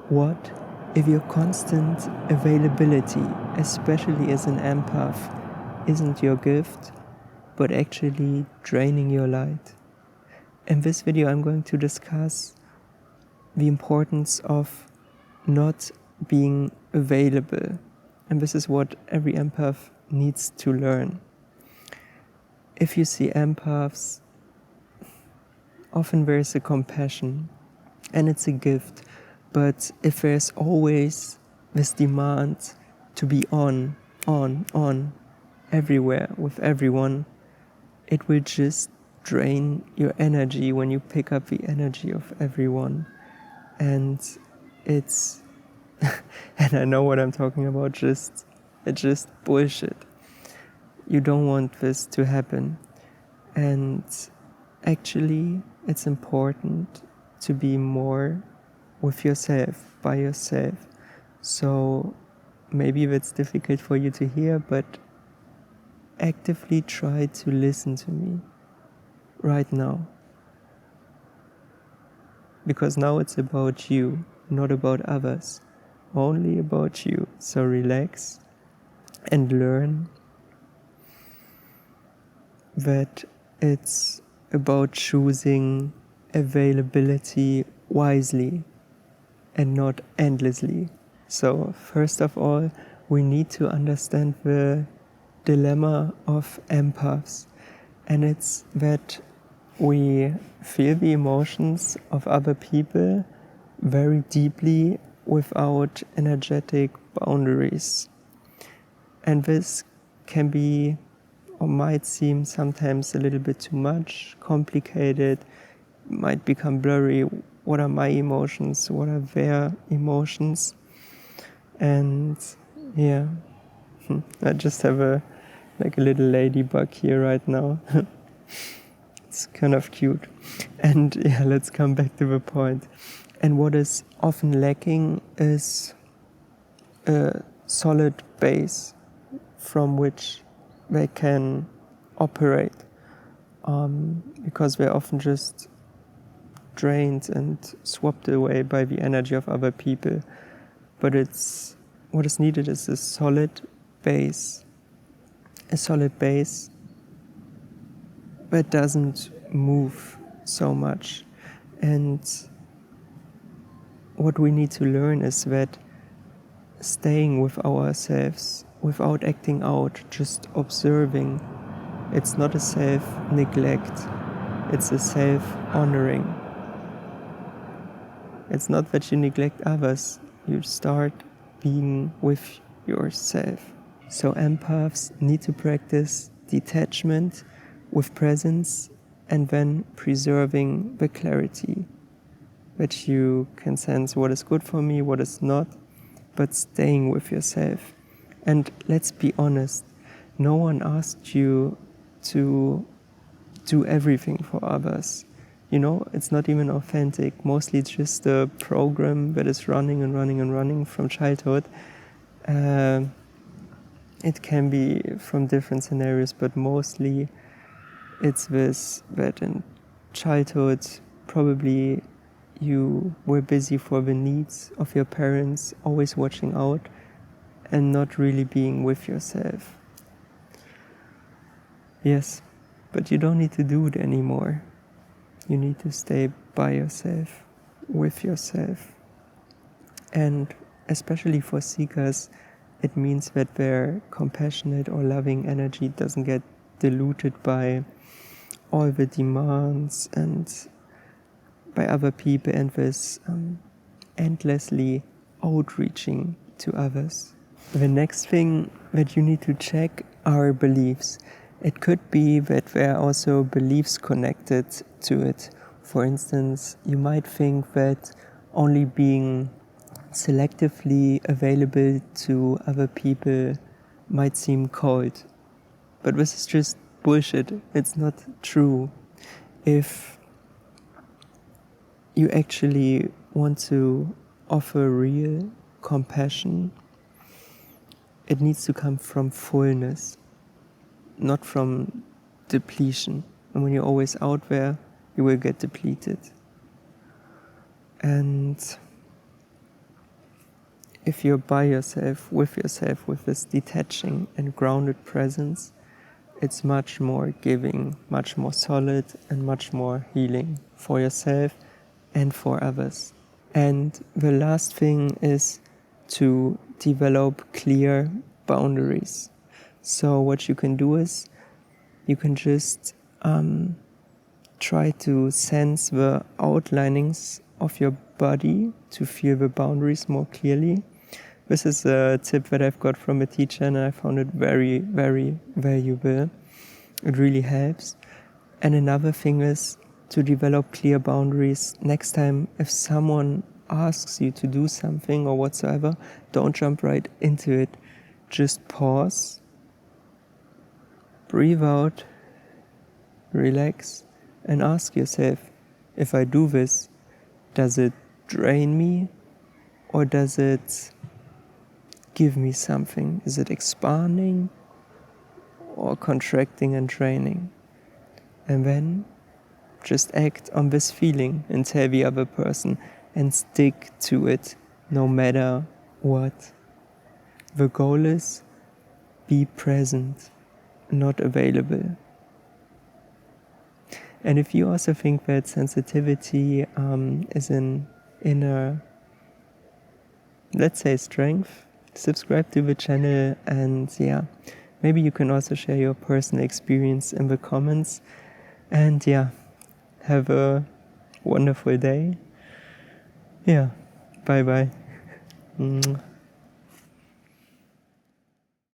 What if your constant availability, especially as an empath, isn't your gift, but actually draining your light? In this video, I'm going to discuss the importance of not being available. And this is what every empath needs to learn. If you see empaths, often there is a compassion and it's a gift. But if there's always this demand to be on, everywhere with everyone, it will just drain your energy when you pick up the energy of everyone. And it's, and I know what I'm talking about, it's just bullshit. You don't want this to happen. And actually, it's important to be more with yourself, by yourself. So maybe that's difficult for you to hear, but actively try to listen to me right now. Because now it's about you, not about others, only about you. So relax and learn that it's about choosing availability wisely and not endlessly. So first of all, we need to understand the dilemma of empaths, and it's that we feel the emotions of other people very deeply without energetic boundaries. And this can be, or might seem sometimes a little bit too much, complicated, might become blurry. What are my emotions? What are their emotions? And yeah, I just have a little ladybug here right now. It's kind of cute. And yeah, let's come back to the point. And what is often lacking is a solid base from which they can operate, because they're often just drained and swapped away by the energy of other people. But what is needed is a solid base that doesn't move so much. And what we need to learn is that staying with ourselves without acting out, just observing, it's not a self-neglect, it's a self-honoring. It's not that you neglect others, you start being with yourself. So empaths need to practice detachment with presence and then preserving the clarity, that you can sense what is good for me, what is not, but staying with yourself. And let's be honest, no one asked you to do everything for others. You know, it's not even authentic. Mostly it's just a program that is running from childhood. It can be from different scenarios, but mostly it's this, that in childhood probably you were busy for the needs of your parents, always watching out and not really being with yourself. Yes, but you don't need to do it anymore. You need to stay by yourself, with yourself. And especially for seekers, it means that their compassionate or loving energy doesn't get diluted by all the demands and by other people and this endlessly outreaching to others. The next thing that you need to check are beliefs. It could be that there are also beliefs connected to it. For instance, you might think that only being selectively available to other people might seem cold. But this is just bullshit. It's not true. If you actually want to offer real compassion, it needs to come from fullness, not from depletion. And when you're always out there, you will get depleted. And if you're by yourself, with this detaching and grounded presence, it's much more giving, much more solid, and much more healing for yourself and for others. And the last thing is to develop clear boundaries. So what you can do is you can just try to sense the outlinings of your body to feel the boundaries more clearly. This is a tip that I've got from a teacher, and I found it very, very valuable. It really helps. And another thing is to develop clear boundaries. Next time, if someone asks you to do something or whatsoever, don't jump right into it. Just pause, breathe out, relax, and ask yourself, if I do this, does it drain me or does it give me something? Is it expanding or contracting and draining? And then just act on this feeling and tell the other person and stick to it no matter what. The goal is be present, not available. And if you also think that sensitivity is an inner, let's say, strength, subscribe to the channel, and yeah, maybe you can also share your personal experience in the comments. And yeah, have a wonderful day. Yeah, bye bye.